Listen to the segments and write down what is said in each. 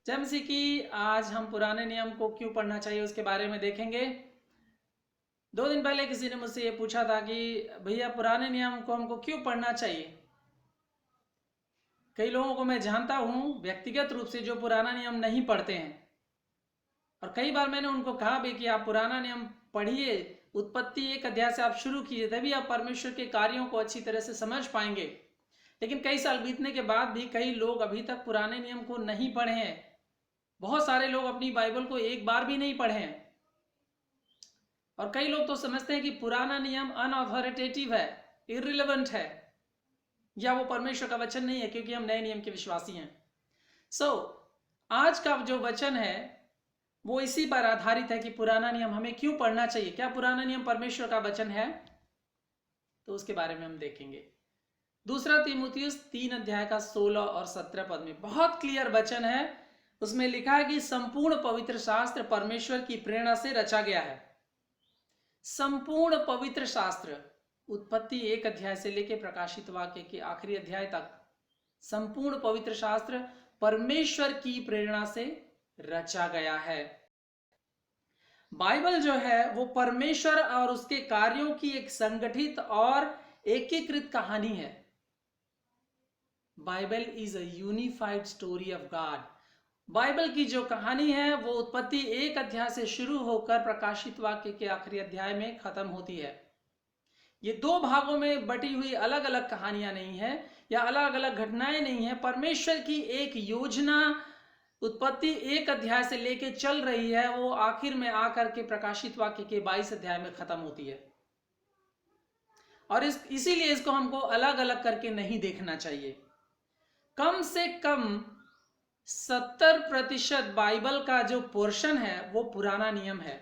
जैसे कि आज हम पुराने नियम को क्यों पढ़ना चाहिए उसके बारे में देखेंगे। 2 दिन पहले किसी ने मुझसे ये पूछा था कि भैया पुराने नियम को हमको क्यों पढ़ना चाहिए। कई लोगों को मैं जानता हूँ व्यक्तिगत रूप से जो पुराना नियम नहीं पढ़ते हैं, और कई बार मैंने उनको कहा भी कि आप पुराना नियम पढ़िए, उत्पत्ति 1 अध्याय से आप शुरू कीजिए, तभी आप परमेश्वर के कार्यों को अच्छी तरह से समझ पाएंगे। लेकिन कई साल बीतने के बाद भी कई लोग अभी तक पुराने नियम को नहीं पढ़े हैं। बहुत सारे लोग अपनी बाइबल को एक बार भी नहीं पढ़े हैं, और कई लोग तो समझते हैं कि पुराना नियम अनऑथोरिटेटिव है, इररिलेवेंट है, या वो परमेश्वर का वचन नहीं है क्योंकि हम नए नियम के विश्वासी हैं। आज का जो वचन है वो इसी पर आधारित है कि पुराना नियम हमें क्यों पढ़ना चाहिए। क्या पुराना नियम परमेश्वर का वचन है? तो उसके बारे में हम देखेंगे। दूसरा तीमुथियुस 3 अध्याय का 16 और 17 पद में बहुत क्लियर वचन है। उसमें लिखा है कि संपूर्ण पवित्र शास्त्र परमेश्वर की प्रेरणा से रचा गया है। संपूर्ण पवित्र शास्त्र, उत्पत्ति 1 अध्याय से लेकर प्रकाशित वाक्य के आखिरी अध्याय तक, संपूर्ण पवित्र शास्त्र परमेश्वर की प्रेरणा से रचा गया है। बाइबल जो है वो परमेश्वर और उसके कार्यों की एक संगठित और एकीकृत कहानी है। Bible is a unified story of God. Bible की जो कहानी है वो उत्पत्ति 1 अध्याय से शुरू होकर प्रकाशित वाक्य के आखिरी अध्याय में खत्म होती है। ये 2 भागों में बटी हुई अलग अलग कहानियां नहीं है, या अलग अलग घटनाएं नहीं है। परमेश्वर की एक योजना उत्पत्ति 1 अध्याय से लेके चल रही है, वो आखिर में आकर के प्रकाशित वाक्य के 22 अध्याय में खत्म होती है। और इसीलिए इसको हमको अलग अलग करके नहीं देखना चाहिए। कम से कम 70% बाइबल का जो पोर्शन है वो पुराना नियम है।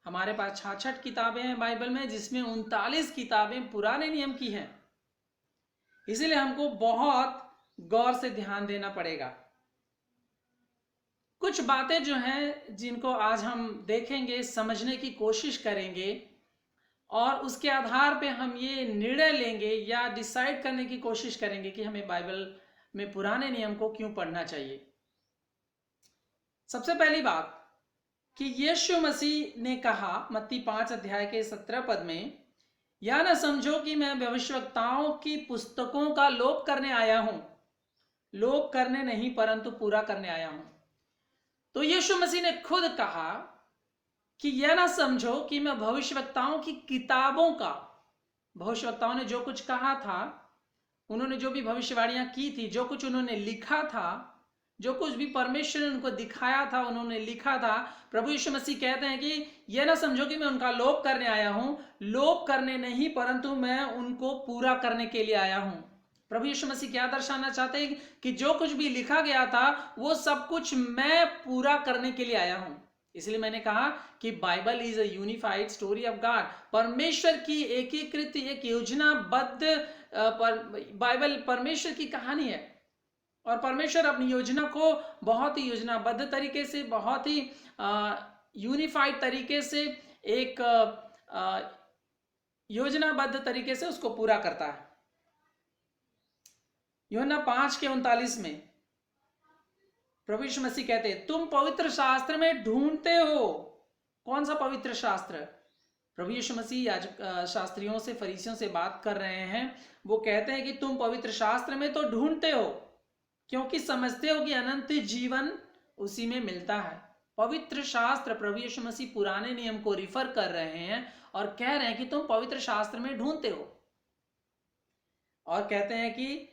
हमारे पास 66 किताबें हैं बाइबल में, जिसमें 39 किताबें पुराने नियम की हैं। इसीलिए हमको बहुत गौर से ध्यान देना पड़ेगा। कुछ बातें जो हैं जिनको आज हम देखेंगे, समझने की कोशिश करेंगे, और उसके आधार पे हम ये निर्णय लेंगे या डिसाइड करने की कोशिश करेंगे कि हमें बाइबल में पुराने नियम को क्यों पढ़ना चाहिए। सबसे पहली बात कि यीशु मसीह ने कहा मत्ती 5 अध्याय के 17 पद में, या ना समझो कि मैं भविष्यवक्ताओं की पुस्तकों का लोप करने आया हूं। लोप करने नहीं परंतु पूरा करने आया हूं। तो यीशु मसीह ने खुद कहा कि यह ना समझो कि मैं भविष्यवक्ताओं की किताबों का, भविष्यवक्ताओं ने जो कुछ कहा था, उन्होंने जो भी भविष्यवाणियां की थी, जो कुछ उन्होंने लिखा था, जो कुछ भी परमेश्वर ने उनको दिखाया था, उन्होंने लिखा था। प्रभु यीशु मसीह कहते हैं कि यह ना समझो कि मैं उनका लोप करने आया हूं। लोप करने नहीं परंतु मैं उनको पूरा करने के लिए आया हूं। प्रभु यीशु मसीह क्या दर्शाना चाहते हैं कि जो कुछ भी लिखा गया था वो सब कुछ मैं पूरा करने के लिए आया हूं। इसलिए मैंने कहा कि Bible is a unified story of God. परमेश्वर की एकीकृत एक योजनाबद्ध बाइबल परमेश्वर की कहानी है, और परमेश्वर अपनी योजना को बहुत ही योजनाबद्ध तरीके से, बहुत ही यूनिफाइड तरीके से, एक योजनाबद्ध तरीके से उसको पूरा करता है। यूहन्ना 5:39 में प्रभु यीशु मसीह कहते हैं, तुम पवित्र शास्त्र में ढूंढते हो। कौन सा पवित्र शास्त्र? प्रभु यीशु मसीह आज शास्त्रियों से, फरीसियों से बात कर रहे हैं। वो कहते हैं कि तुम पवित्र शास्त्र में तो ढूंढते हो क्योंकि समझते हो कि अनंत जीवन उसी में मिलता है। पवित्र शास्त्र, प्रभु यीशु मसीह पुराने नियम को रिफर कर रहे हैं और कह रहे हैं कि तुम पवित्र शास्त्र में ढूंढते हो, और कहते हैं कि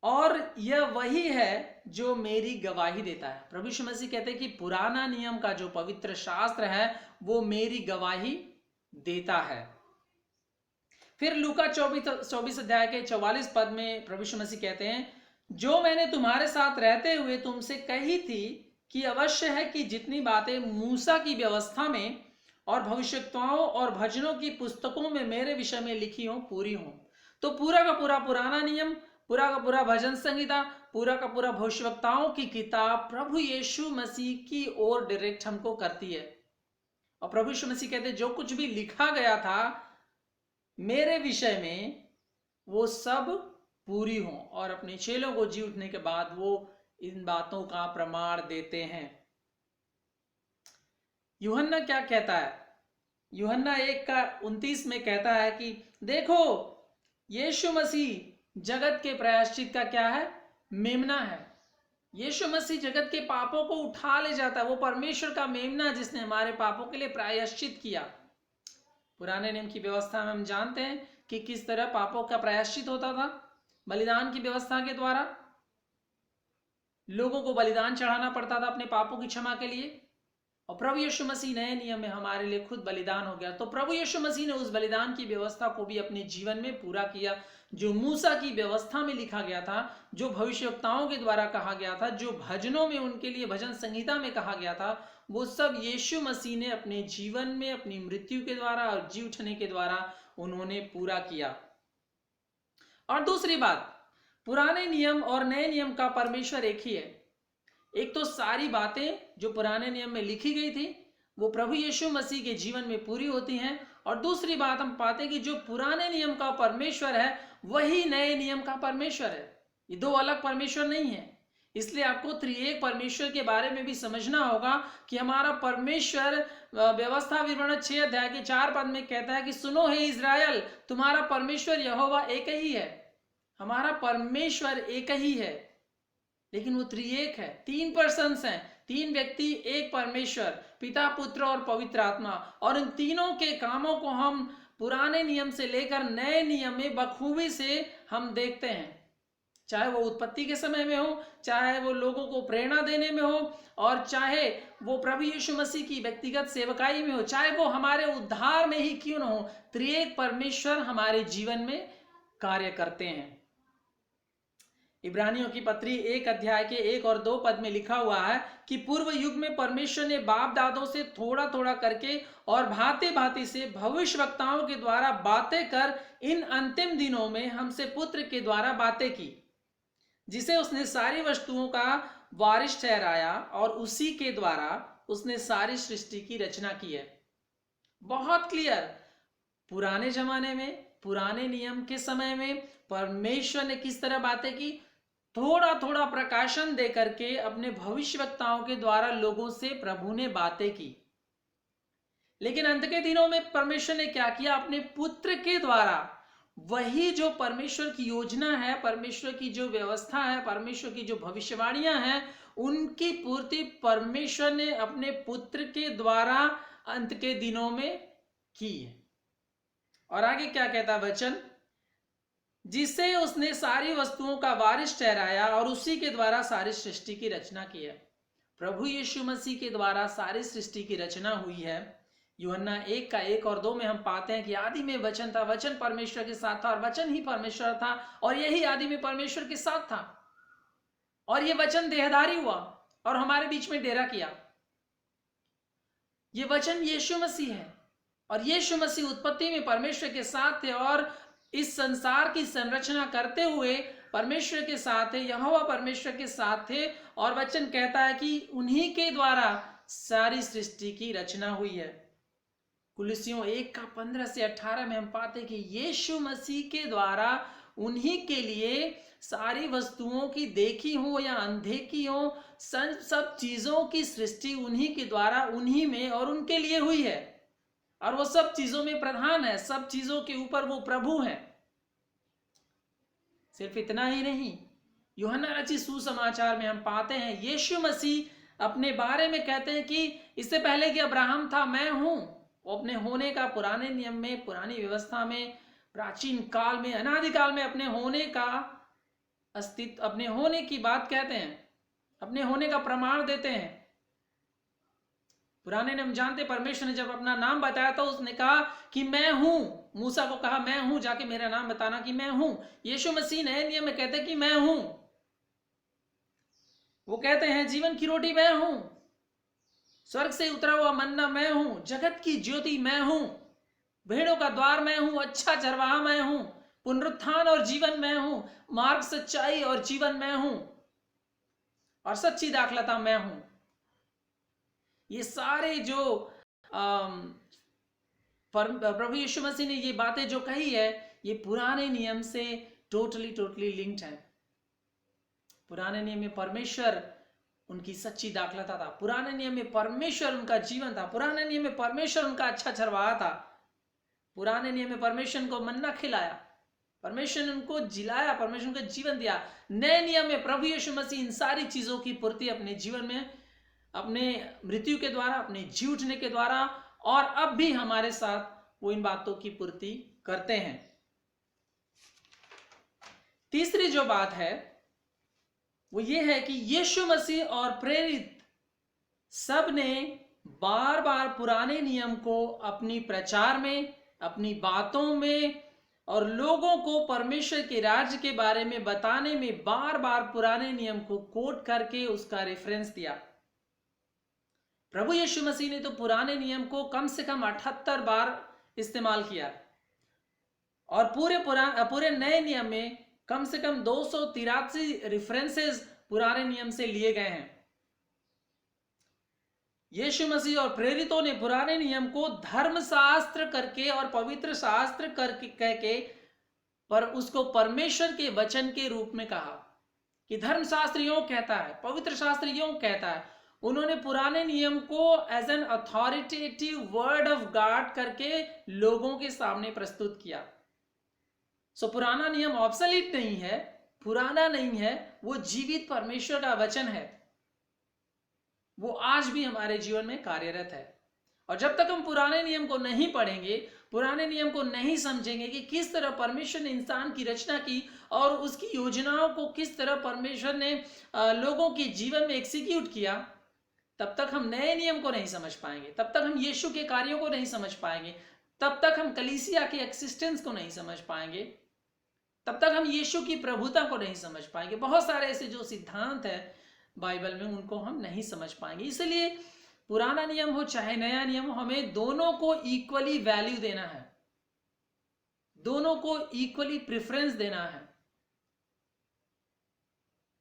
और यह वही है जो मेरी गवाही देता है। प्रभु यीशु मसीह कहते हैं कि पुराना नियम का जो पवित्र शास्त्र है वो मेरी गवाही देता है। फिर लूका 24 अध्याय के 44 पद में प्रभु यीशु मसीह कहते हैं, जो मैंने तुम्हारे साथ रहते हुए तुमसे कही थी कि अवश्य है कि जितनी बातें मूसा की व्यवस्था में और भविष्यवक्ताओं और भजनों की पुस्तकों में मेरे विषय में लिखी हो पूरी हो। तो पूरा का पूरा पुराना नियम, पूरा का पूरा भजन संहिता, पूरा का पूरा भविष्यवक्ताओं की किताब प्रभु यीशु मसीह की ओर डायरेक्ट हमको करती है। और प्रभु यीशु मसीह कहते हैं जो कुछ भी लिखा गया था मेरे विषय में वो सब पूरी हो, और अपने चेलों को जी उठने के बाद वो इन बातों का प्रमाण देते हैं। यूहन्ना क्या कहता है? यूहन्ना 1:29 में कहता है कि देखो, यीशु मसीह जगत के प्रायश्चित का क्या है? मेमना है। यीशु मसीह जगत के पापों को उठा ले जाता है। वो परमेश्वर का मेमना जिसने हमारे पापों के लिए प्रायश्चित किया। पुराने नियम की व्यवस्था में हम जानते हैं कि किस तरह पापों का प्रायश्चित होता था। बलिदान की व्यवस्था के द्वारा लोगों को बलिदान चढ़ाना पड़ता था अपने पापों की क्षमा के लिए। और प्रभु यीशु मसीह नए नियम में हमारे लिए खुद बलिदान हो गया। तो प्रभु यीशु मसीह ने उस बलिदान की व्यवस्था को भी अपने जीवन में पूरा किया। जो मूसा की व्यवस्था में लिखा गया था, जो भविष्यवक्ताओं के द्वारा कहा गया था, जो भजनों में उनके लिए भजन संहिता में कहा गया था, वो सब यीशु मसीह ने अपने जीवन में अपनी मृत्यु के द्वारा और जी उठने के द्वारा उन्होंने पूरा किया। और दूसरी बात, पुराने नियम और नए नियम का परमेश्वर एक ही है। एक तो सारी बातें जो पुराने नियम में लिखी गई थी वो प्रभु यीशु मसीह के जीवन में पूरी होती हैं। और दूसरी बात हम पाते हैं कि जो पुराने नियम का परमेश्वर है वही नए नियम का परमेश्वर है। ये दो अलग परमेश्वर नहीं है। इसलिए आपको त्रिएक परमेश्वर के बारे में भी समझना होगा कि हमारा परमेश्वर व्यवस्था विवरण 6 अध्याय के 4 पद में कहता है कि सुनो हे इज़राइल, तुम्हारा परमेश्वर यहोवा एक ही है। हमारा परमेश्वर एक ही है, लेकिन वो त्रिएक है। 3 पर्सन्स हैं, 3 व्यक्ति, एक परमेश्वर, पिता, पुत्र और पवित्र आत्मा। और इन तीनों के कामों को हम पुराने नियम से लेकर नए नियम में बखूबी से हम देखते हैं। चाहे वो उत्पत्ति के समय में हो, चाहे वो लोगों को प्रेरणा देने में हो, और चाहे वो प्रभु यीशु मसीह की व्यक्तिगत सेवकाई में हो, चाहे वो हमारे उद्धार में ही क्यों न हो, त्रिएक परमेश्वर हमारे जीवन में कार्य करते हैं। इब्रानियों की पत्री 1 अध्याय के 1 और 2 पद में लिखा हुआ है कि पूर्व युग में परमेश्वर ने बाप दादों से थोड़ा थोड़ा करके और भांति भांति से भविष्यवक्ताओं के द्वारा बातें कर इन अंतिम दिनों में हमसे पुत्र के द्वारा बातें की, जिसे उसने सारी वस्तुओं का वारिस ठहराया और उसी के द्वारा उसने सारी सृष्टि की रचना की है। बहुत क्लियर, पुराने जमाने में, पुराने नियम के समय में परमेश्वर ने किस तरह बातें की? थोड़ा थोड़ा प्रकाशन दे करके अपने भविष्यवक्ताओं के द्वारा लोगों से प्रभु ने बातें की। लेकिन अंत के दिनों में परमेश्वर ने क्या किया? अपने पुत्र के द्वारा वही जो परमेश्वर की योजना है, परमेश्वर की जो व्यवस्था है, परमेश्वर की जो भविष्यवाणियां हैं, उनकी पूर्ति परमेश्वर ने अपने पुत्र के द्वारा अंत के दिनों में की है। और आगे क्या कहता वचन? जिसे उसने सारी वस्तुओं का वारिस ठहराया और उसी के द्वारा सारी सृष्टि की रचना की है। प्रभु यीशु मसीह के द्वारा सारी सृष्टि की रचना हुई है। यूहन्ना 1 का 1 और 2 में हम पाते हैं कि आदि में वचन था, वचन परमेश्वर के साथ था और वचन ही परमेश्वर था, और यही आदि में परमेश्वर के साथ था। और ये वचन देहधारी हुआ और हमारे बीच में डेरा किया। ये वचन यीशु मसीह है, और यीशु मसीह उत्पत्ति में परमेश्वर के साथ थे और इस संसार की संरचना करते हुए परमेश्वर के साथ थे, यहोवा परमेश्वर के साथ थे। और वचन कहता है कि उन्हीं के द्वारा सारी सृष्टि की रचना हुई है। कुलुस्सियों 1 का 15 से 18 में हम पाते हैं कि यीशु मसीह के द्वारा उन्हीं के लिए सारी वस्तुओं की, देखी हो या अनदेखी हो, सब चीजों की सृष्टि उन्हीं के द्वारा, उन्हीं में और उनके लिए हुई है। और वो सब चीजों में प्रधान है, सब चीजों के ऊपर वो प्रभु है। सिर्फ इतना ही नहीं, यूहन्ना रचित सुसमाचार में हम पाते हैं यीशु मसीह अपने बारे में कहते हैं कि इससे पहले कि अब्राहम था, मैं हूं। वो अपने होने का पुराने नियम में, पुरानी व्यवस्था में, प्राचीन काल में, अनादिकाल में अपने होने का अस्तित्व, अपने होने की बात कहते हैं, अपने होने का प्रमाण देते हैं। पुराने नियम जानते, परमेश्वर ने जब अपना नाम बताया तो उसने कहा कि मैं हूं। मूसा को कहा मैं हूं, जाके मेरा नाम बताना कि मैं हूं। यीशु मसीह नए नियम में कहते कि मैं हूं। वो कहते हैं जीवन की रोटी मैं हूं, स्वर्ग से उतरा हुआ मन्ना मैं हूं, जगत की ज्योति मैं हूं, भेड़ों का द्वार मैं हूं, अच्छा चरवाहा मैं हूं, पुनरुत्थान और जीवन मैं हूं, मार्ग, सच्चाई और जीवन मैं हूं, और सच्ची दाखलता मैं हूं। ये सारे जो प्रभु यीशु मसीह ने ये बातें जो कही है, ये पुराने नियम से टोटली लिंक्ड है। पुराने नियम में परमेश्वर उनकी सच्ची दाखलता था, पुराने नियम में परमेश्वर उनका जीवन था, पुराने नियम में परमेश्वर उनका अच्छा चरवाहा था, पुराने नियम में परमेश्वर उनको मन्ना खिलाया, परमेश्वर ने उनको जिलाया, परमेश्वर उनको जीवन दिया। नए नियम में प्रभु यीशु मसीह इन सारी चीजों की पूर्ति अपने जीवन में, अपने मृत्यु के द्वारा, अपने जी उठने के द्वारा और अब भी हमारे साथ वो इन बातों की पूर्ति करते हैं। तीसरी जो बात है वो ये है कि यीशु मसीह और प्रेरित सब ने बार बार पुराने नियम को अपनी प्रचार में, अपनी बातों में और लोगों को परमेश्वर के राज्य के बारे में बताने में बार बार पुराने नियम को कोट करके उसका रेफरेंस दिया। प्रभु यीशु मसीह ने तो पुराने नियम को कम से कम 78 बार इस्तेमाल किया और पूरे नए नियम में कम से कम 283 रेफरेंसेस पुराने नियम से लिए गए हैं। यीशु मसीह और प्रेरितों ने पुराने नियम को धर्मशास्त्र करके और पवित्र शास्त्र करके कह के पर उसको परमेश्वर के वचन के रूप में कहा कि धर्मशास्त्र यूं कहता है, पवित्र शास्त्र यूं कहता है। उन्होंने पुराने नियम को as an authoritative word of God करके लोगों के सामने प्रस्तुत किया। सो पुराना नियम ऑब्सोलीट नहीं है, पुराना नहीं है, वो जीवित परमेश्वर का वचन है, वो आज भी हमारे जीवन में कार्यरत है। और जब तक हम पुराने नियम को नहीं पढ़ेंगे, पुराने नियम को नहीं समझेंगे कि किस तरह परमेश्वर ने इंसान की रचना की और उसकी योजनाओं को किस तरह परमेश्वर ने लोगों के जीवन में एग्जीक्यूट किया, तब तक हम नए नियम को नहीं समझ पाएंगे, तब तक हम यीशु के कार्यों को नहीं समझ पाएंगे, तब तक हम कलीसिया के एक्सिस्टेंस को नहीं समझ पाएंगे, तब तक हम यीशु की प्रभुता को नहीं समझ पाएंगे। बहुत सारे ऐसे जो सिद्धांत है बाइबल में उनको हम नहीं समझ पाएंगे। इसलिए पुराना नियम हो चाहे नया नियम हो, हमें दोनों को इक्वली वैल्यू देना है, दोनों को इक्वली प्रेफरेंस देना है।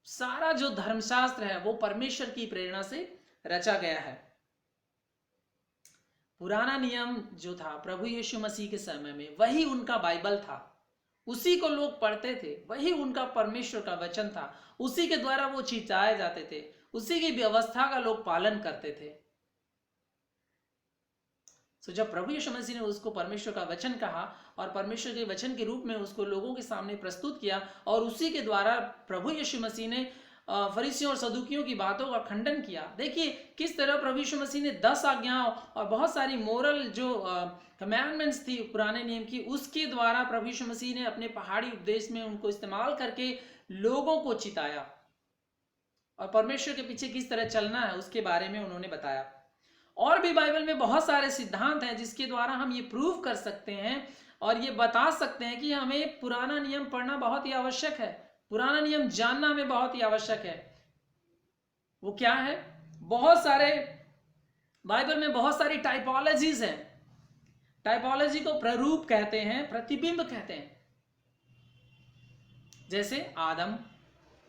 सारा जो धर्मशास्त्र है वो परमेश्वर की प्रेरणा से रचा गया है। पुराना नियम जो था प्रभु यीशु मसीह के समय में, वही उनका बाइबल था, उसी को लोग पढ़ते थे, वही उनका परमेश्वर का वचन था, उसी के द्वारा वो चिताए जाते थे, उसी की व्यवस्था का लोग पालन करते थे। तो जब प्रभु यीशु मसीह ने उसको परमेश्वर का वचन कहा और परमेश्वर के वचन के रूप में उसको लोगों के सामने प्रस्तुत किया और उसी के द्वारा प्रभु यीशु मसीह ने फरीसियों और सदूकियों की बातों का खंडन किया। देखिए किस तरह प्रभु यीशु मसीह ने 10 आज्ञाओं और बहुत सारी मोरल जो कमांडमेंट्स थी पुराने नियम की, उसके द्वारा प्रभु यीशु मसीह ने अपने पहाड़ी उपदेश में उनको इस्तेमाल करके लोगों को चिताया और परमेश्वर के पीछे किस तरह चलना है उसके बारे में उन्होंने बताया। और भी बाइबल में बहुत सारे सिद्धांत हैं जिसके द्वारा हम ये प्रूव कर सकते हैं और ये बता सकते हैं कि हमें पुराना नियम पढ़ना बहुत ही आवश्यक है, पुराना नियम जानना हमें बहुत ही आवश्यक है। वो क्या है? बहुत सारे बाइबल में बहुत सारी टाइपोलॉजीज हैं। टाइपोलॉजी को प्ररूप कहते हैं, प्रतिबिंब कहते हैं। जैसे आदम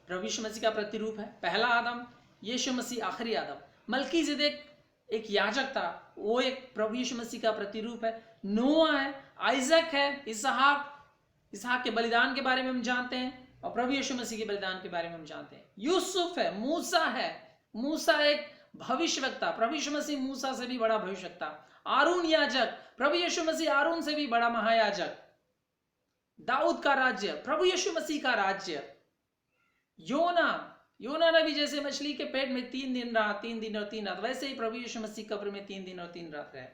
प्रभु यीशु मसीह का प्रतिरूप है, पहला आदम, यीशु मसीह आखिरी आदम। मलकीजेदेक एक याजक था, वो एक प्रभु यीशु मसीह का प्रतिरूप है। नोआ है, आइजक है, इसहाक के बलिदान के बारे में हम जानते हैं और प्रभु यीशु मसीह के बलिदान के बारे में हम जानते हैं। यूसुफ है, मूसा है, मूसा एक भविष्यवक्ता, प्रभु यीशु मसीह मूसा से भी बड़ा भविष्यवक्ता। आरून याजक, प्रभु यीशु मसीह आरून से भी बड़ा महायाजक। दाऊद का राज्य, प्रभु यीशु मसीह का राज्य। योना नबी जैसे मछली के पेट में 3 दिन रहा, 3 दिन और 3 रात, वैसे ही प्रभु यीशु मसीह कब्र में 3 दिन और 3 रात रहे।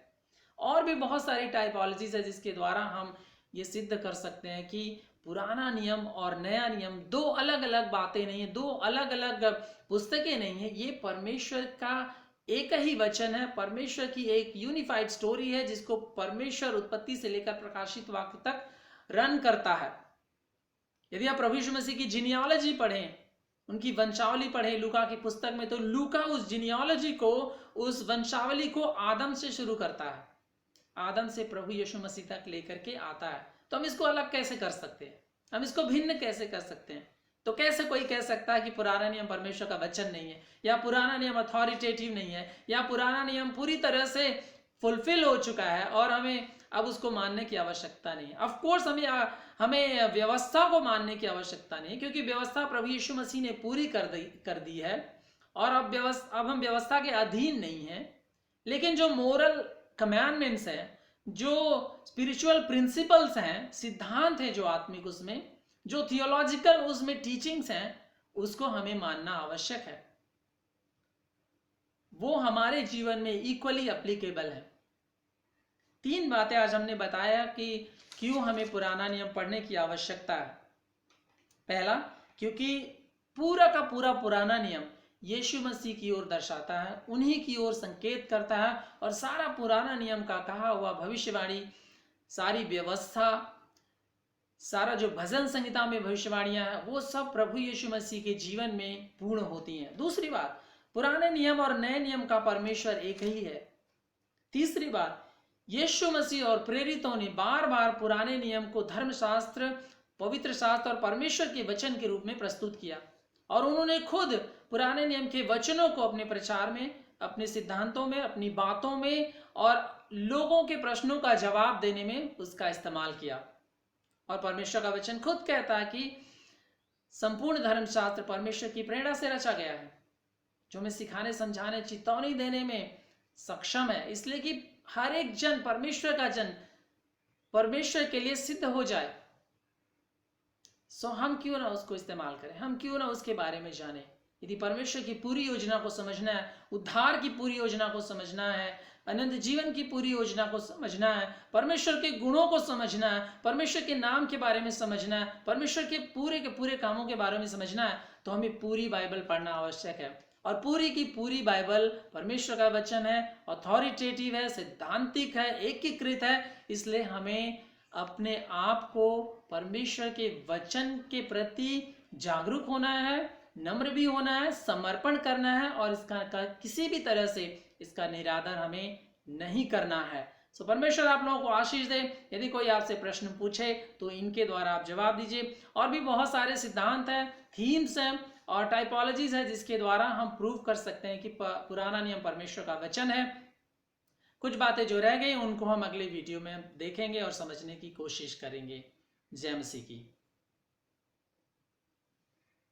और भी बहुत सारी टाइपोलॉजीज है जिसके द्वारा हम ये सिद्ध कर सकते हैं कि पुराना नियम और नया नियम दो अलग अलग बातें नहीं है, दो अलग अलग पुस्तकें नहीं है। ये परमेश्वर का एक ही वचन है, परमेश्वर की एक यूनिफाइड स्टोरी है जिसको परमेश्वर उत्पत्ति से लेकर प्रकाशित वाक्य तक रन करता है। यदि आप प्रभु यीशु मसीह की जीनियोलॉजी पढ़ें, उनकी वंशावली पढ़े लूका की पुस्तक में, तो लूका उस जीनियोलॉजी को, उस वंशावली को आदम से शुरू करता है, आदम से प्रभु यीशु मसीह तक लेकर के आता है। तो हम इसको अलग कैसे कर सकते हैं, हम इसको भिन्न कैसे कर सकते हैं? तो कैसे कोई कह सकता है कि पुराना नियम परमेश्वर का वचन नहीं है, या पुराना नियम अथॉरिटेटिव नहीं है, या पुराना नियम पूरी तरह से फुलफिल हो चुका है और हमें अब उसको मानने की आवश्यकता नहीं है। ऑफ कोर्स हमें व्यवस्था को मानने की आवश्यकता नहीं, क्योंकि व्यवस्था प्रभु यीशु मसीह ने पूरी कर दी है और अब हम व्यवस्था के अधीन नहीं हैं। लेकिन जो मोरल कमांडमेंट्स हैं, जो स्पिरिचुअल प्रिंसिपल्स हैं, सिद्धांत हैं जो आत्मिक, उसमें जो थियोलॉजिकल उसमें टीचिंग्स हैं, उसको हमें मानना आवश्यक है। वो हमारे जीवन में इक्वली एप्लीकेबल है। 3 बातें आज हमने बताया कि क्यों हमें पुराना नियम पढ़ने की आवश्यकता है। पहला, क्योंकि पूरा का पूरा पुराना नियम यीशु मसीह की ओर दर्शाता है, उन्हीं की ओर संकेत करता है, और सारा पुराना नियम का कहा हुआ भविष्यवाणी, सारी व्यवस्था, सारा जो भजन संहिता में भविष्यवाणियां हैं, वो सब प्रभु यीशु मसीह के जीवन में पूर्ण होती हैं। दूसरी बात, पुराने नियम और नए नियम का परमेश्वर एक ही है। तीसरी बात, यीशु मसीह और प्रेरितों ने बार बार पुराने नियम को धर्मशास्त्र, पवित्र शास्त्र और परमेश्वर के वचन के रूप में प्रस्तुत किया, और उन्होंने खुद पुराने नियम के वचनों को अपने प्रचार में, अपने सिद्धांतों में, अपनी बातों में और लोगों के प्रश्नों का जवाब देने में उसका इस्तेमाल किया। और परमेश्वर का वचन खुद कहता है कि संपूर्ण धर्मशास्त्र परमेश्वर की प्रेरणा से रचा गया है, जो हमें सिखाने, समझाने, चेतावनी देने में सक्षम है, इसलिए कि हर एक जन, परमेश्वर का जन, परमेश्वर के लिए सिद्ध हो जाए। सो हम क्यों ना उसको इस्तेमाल करें, हम क्यों ना उसके बारे में जाने। यदि परमेश्वर की पूरी योजना को समझना है, उद्धार की पूरी योजना को समझना है, अनंत जीवन की पूरी योजना को समझना है, परमेश्वर के गुणों को समझना है, परमेश्वर के नाम के बारे में समझना है, परमेश्वर के पूरे कामों के बारे में समझना है, तो हमें पूरी बाइबल पढ़ना आवश्यक है। और पूरी की पूरी बाइबल परमेश्वर का वचन है, अथॉरिटेटिव है, सिद्धांतिक है, एकीकृत है। इसलिए हमें अपने आप को परमेश्वर के वचन के प्रति जागरूक होना है, नम्र भी होना है, समर्पण करना है, और इसका किसी भी तरह से इसका निरादर हमें नहीं करना है। सो परमेश्वर आप लोगों को आशीष दे। यदि कोई आपसे प्रश्न पूछे तो इनके द्वारा आप जवाब दीजिए। और भी बहुत सारे सिद्धांत हैं, थीम्स हैं और टाइपोलॉजीज है, जिसके द्वारा हम प्रूव कर सकते हैं कि पुराना नियम परमेश्वर का वचन है। कुछ बातें जो रह गई उनको हम अगले वीडियो में देखेंगे और समझने की कोशिश करेंगे। जय मसीह की।